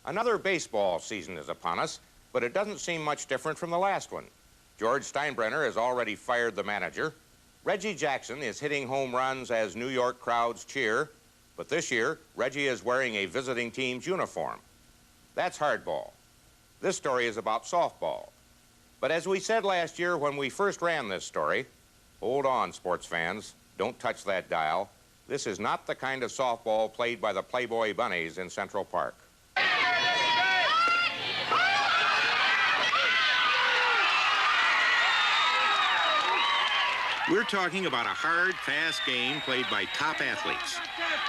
Another baseball season is upon us, but it doesn't seem much different from the last one. George Steinbrenner has already fired the manager. Reggie Jackson is hitting home runs as New York crowds cheer, but this year, Reggie is wearing a visiting team's uniform. That's hardball. This story is about softball. But as we said last year when we first ran this story, hold on, sports fans, don't touch that dial. This is not the kind of softball played by the Playboy Bunnies in Central Park. We're talking about a hard, fast game played by top athletes.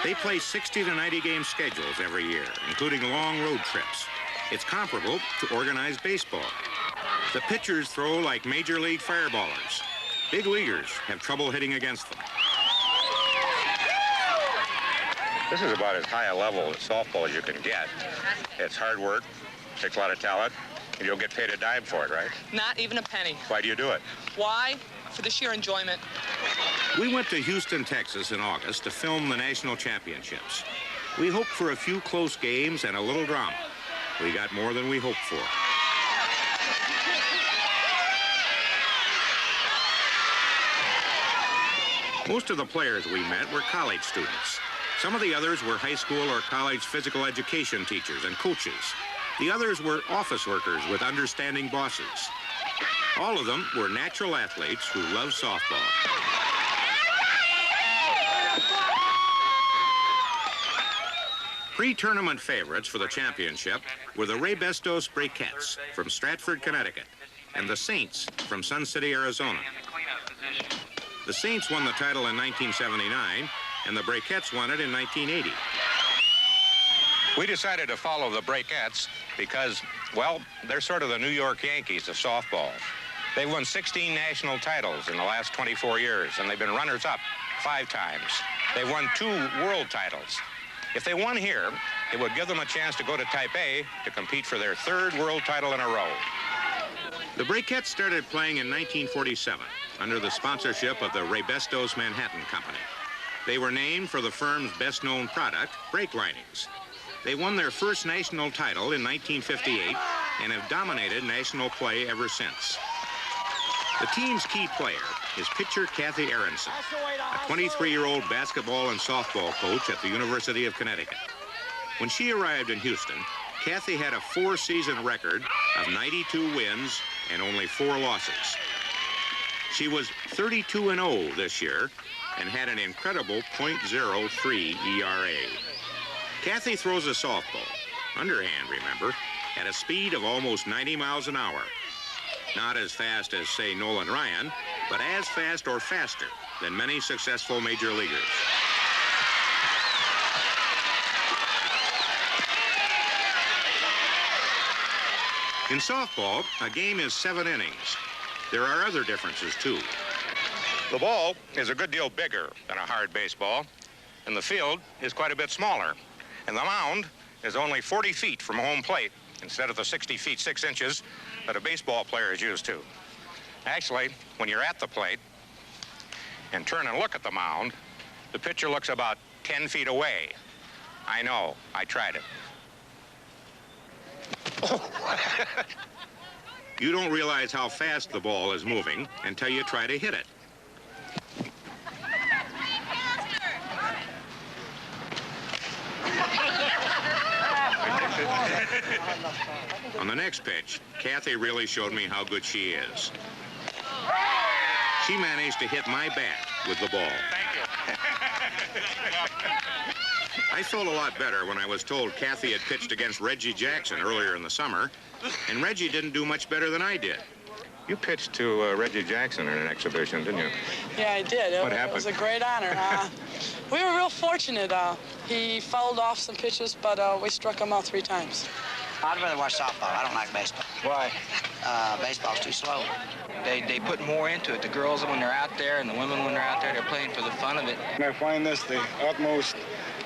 They play 60 to 90 game schedules every year, including long road trips. It's comparable to organized baseball. The pitchers throw like major league fireballers. Big leaguers have trouble hitting against them. This is about as high a level of softball as you can get. It's hard work, takes a lot of talent, and you'll get paid a dime for it, right? Not even a penny. Why do you do it? Why? For the sheer enjoyment. We went to Houston, Texas in August to film the National Championships. We hoped for a few close games and a little drama. We got more than we hoped for. Most of the players we met were college students. Some of the others were high school or college physical education teachers and coaches. The others were office workers with understanding bosses. All of them were natural athletes who love softball. Pre-tournament favorites for the championship were the Brakettes Brakettes from Stratford, Connecticut, and the Saints from Sun City, Arizona. The Saints won the title in 1979, and the Brakettes won it in 1980. We decided to follow the Brakettes because, well, they're sort of the New York Yankees of softball. They've won 16 national titles in the last 24 years, and they've been runners-up 5 times. They've won 2 world titles. If they won here, it would give them a chance to go to Taipei to compete for their 3rd world title in a row. The Brakettes started playing in 1947 under the sponsorship of the Brakettes Manhattan Company. They were named for the firm's best-known product, brake linings. They won their first national title in 1958 and have dominated national play ever since. The team's key player is pitcher Kathy Arendsen, a 23-year-old basketball and softball coach at the University of Connecticut. When she arrived in Houston, Kathy had a 4-season record of 92 wins and only 4 losses. She was 32-0 this year and had an incredible .03 ERA. Kathy throws a softball, underhand, remember, at a speed of almost 90 miles an hour. Not as fast as, say, Nolan Ryan, but as fast or faster than many successful major leaguers. In softball, a game is 7 innings. There are other differences, too. The ball is a good deal bigger than a hard baseball, and the field is quite a bit smaller. And the mound is only 40 feet from home plate instead of the 60 feet 6 inches that a baseball player is used to. Actually, when you're at the plate and turn and look at the mound, the pitcher looks about 10 feet away. I know, I tried it. You don't realize how fast the ball is moving until you try to hit it. On the next pitch, Kathy really showed me how good she is. She managed to hit my bat with the ball. Thank you. I felt a lot better when I was told Kathy had pitched against Reggie Jackson earlier in the summer, and Reggie didn't do much better than I did. You pitched to Reggie Jackson in an exhibition, didn't you? Yeah, I did. What happened? It was a great honor. We were real fortunate. He fouled off some pitches, but we struck him out 3 times. I'd rather watch softball. I don't like baseball. Why? Baseball's too slow. They put more into it. The girls, when they're out there, and the women, when they're out there, they're playing for the fun of it. I find this the utmost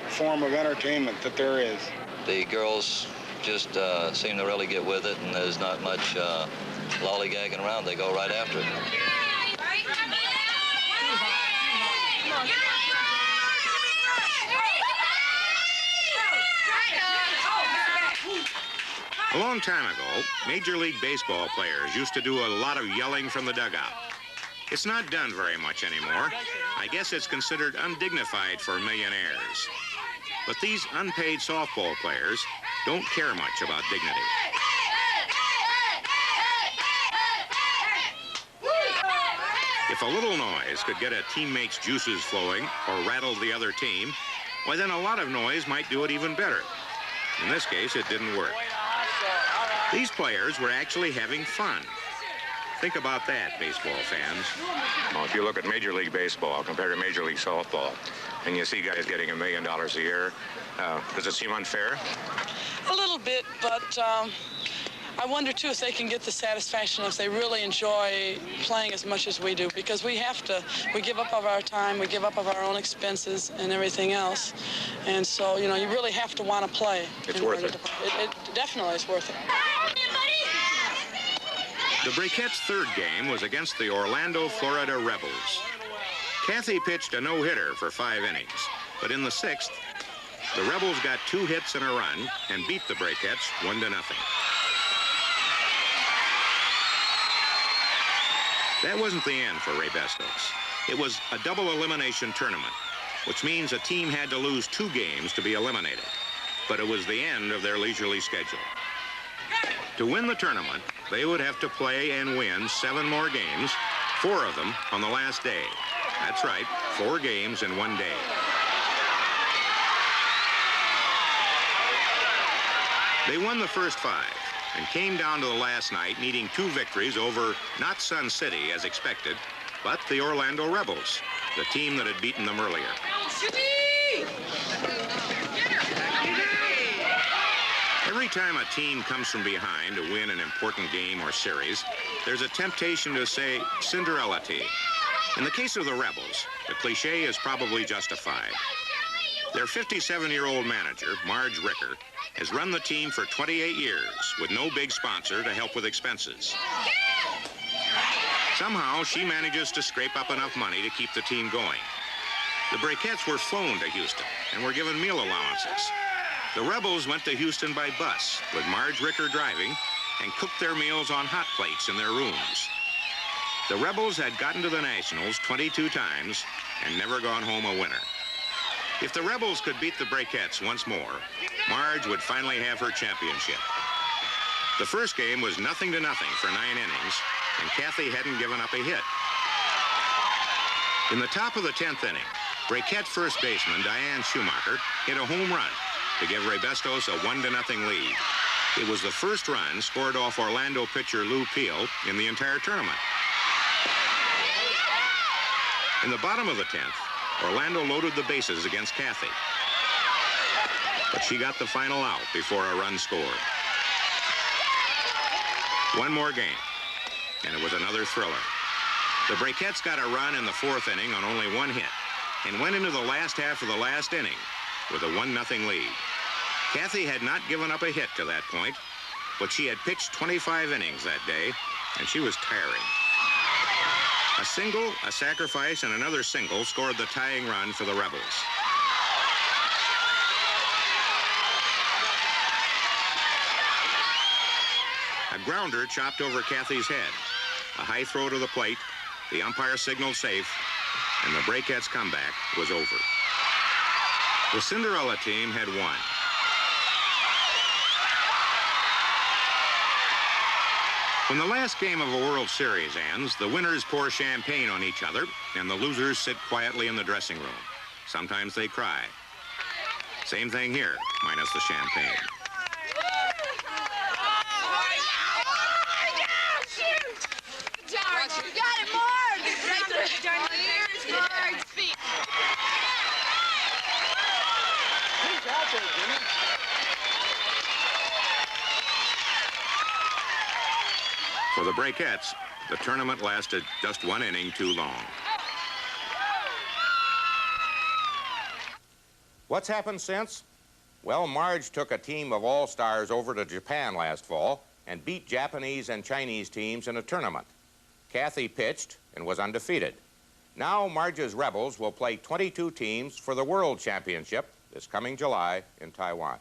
form of entertainment that there is. The girls just seem to really get with it, and there's not much lollygagging around. They go right after it. A long time ago, Major League Baseball players used to do a lot of yelling from the dugout. It's not done very much anymore. I guess it's considered undignified for millionaires. But these unpaid softball players don't care much about dignity. If a little noise could get a teammate's juices flowing or rattle the other team, why then a lot of noise might do it even better. In this case, it didn't work. These players were actually having fun. Think about that, baseball fans. Well, if you look at Major League Baseball compared to Major League Softball, and you see guys getting $1 million a year, does it seem unfair? A little bit, but I wonder, too, if they can get the satisfaction if they really enjoy playing as much as we do, because we give up of our time, we give up of our own expenses and everything else. And so, you know, you really have to want to play. It's worth it. It definitely is worth it. The Brakettes' third game was against the Orlando, Florida Rebels. Kathy pitched a no-hitter for 5 innings, but in the 6th, the Rebels got 2 hits and a run and beat the Brakettes 1-0. That wasn't the end for Raybestos. It was a double elimination tournament, which means a team had to lose 2 games to be eliminated. But it was the end of their leisurely schedule. To win the tournament, they would have to play and win 7 more games, 4 of them on the last day. That's right, 4 games in 1 day. They won the first 5 and came down to the last night needing 2 victories over not Sun City as expected, but the Orlando Rebels, the team that had beaten them earlier. Every time a team comes from behind to win an important game or series, there's a temptation to say Cinderella team. In the case of the Rebels, the cliche is probably justified. Their 57-year-old manager, Marge Ricker, has run the team for 28 years with no big sponsor to help with expenses. Somehow, she manages to scrape up enough money to keep the team going. The Brakettes were flown to Houston and were given meal allowances. The Rebels went to Houston by bus with Marge Ricker driving and cooked their meals on hot plates in their rooms. The Rebels had gotten to the Nationals 22 times and never gone home a winner. If the Rebels could beat the Brakettes once more, Marge would finally have her championship. The first game was 0-0 for 9 innings, and Kathy hadn't given up a hit. In the top of the 10th inning, Brakettes first baseman Diane Schumacher hit a home run to give Raybestos a 1-0 lead. It was the first run scored off Orlando pitcher Lou Peel in the entire tournament. In the bottom of the 10th, Orlando loaded the bases against Kathy, but she got the final out before a run scored. One more game, and it was another thriller. The Brakettes got a run in the 4th inning on only 1 hit and went into the last half of the last inning with a 1-0 lead. Kathy had not given up a hit to that point, but she had pitched 25 innings that day, and she was tiring. A single, a sacrifice, and another single scored the tying run for the Rebels. A grounder chopped over Kathy's head. A high throw to the plate, the umpire signaled safe, and the Brakettes' comeback was over. The Cinderella team had won. When the last game of a World Series ends, the winners pour champagne on each other, and the losers sit quietly in the dressing room. Sometimes they cry. Same thing here, minus the champagne. You got it, Marge! Right there, there's Marge's feet. Good job there, Jimmy. For the Brakettes, the tournament lasted just 1 inning too long. What's happened since? Well, Marge took a team of all-stars over to Japan last fall and beat Japanese and Chinese teams in a tournament. Kathy pitched and was undefeated. Now Marge's Rebels will play 22 teams for the World Championship this coming July in Taiwan.